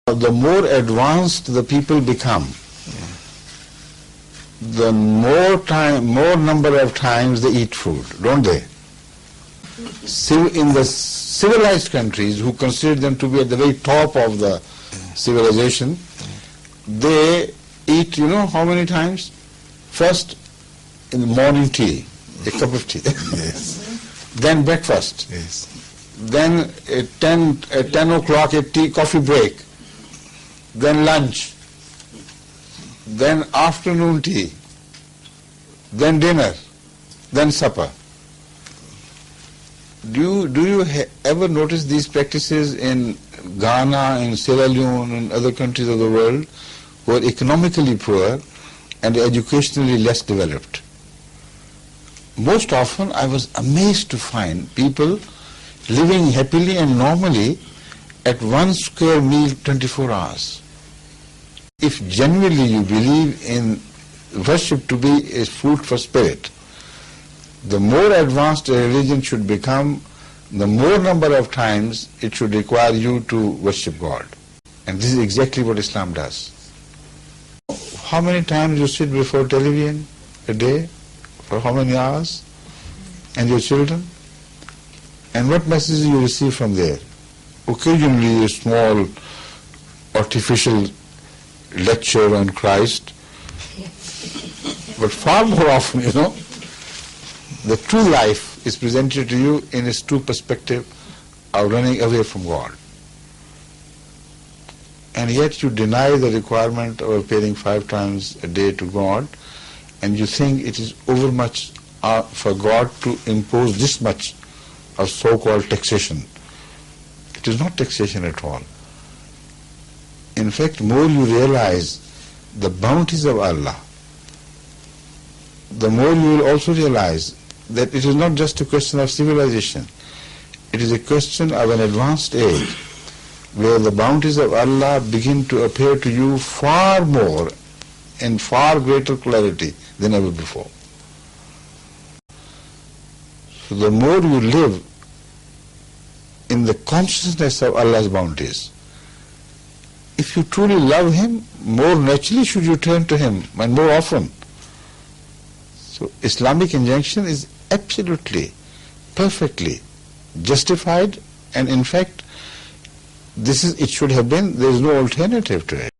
The more advanced the people become, the more number of times they eat food, don't they? In the civilized countries, who consider them to be at the very top of the civilization, they eat, how many times? First, in the morning tea, a cup of tea. Yes. Then breakfast. Yes. Then at 10 o'clock a coffee break. Then lunch. Then afternoon tea. Then dinner. Then supper. Do you ever notice these practices in Ghana, in Sierra Leone, and other countries of the world who are economically poor and educationally less developed? Most often I was amazed to find people living happily and normally at one square meal 24 hours. If genuinely you believe in worship to be a food for spirit, the more advanced a religion should become, the more number of times it should require you to worship God. And this is exactly what Islam does. How many times you sit before television a day? For how many hours? And your children? And what messages you receive from there? Occasionally a small artificial lecture on Christ, but far more often, the true life is presented to you in its true perspective of running away from God. And yet you deny the requirement of appearing 5 times a day to God, and you think it is overmuch for God to impose this much of so-called taxation. It is not taxation at all. In fact, more you realize the bounties of Allah, the more you will also realize that it is not just a question of civilization. It is a question of an advanced age where the bounties of Allah begin to appear to you far more and far greater clarity than ever before. So the more you live in the consciousness of Allah's bounties, if you truly love Him, more naturally should you turn to Him, and more often. So Islamic injunction is absolutely, perfectly justified, and in fact, it should have been, there is no alternative to it.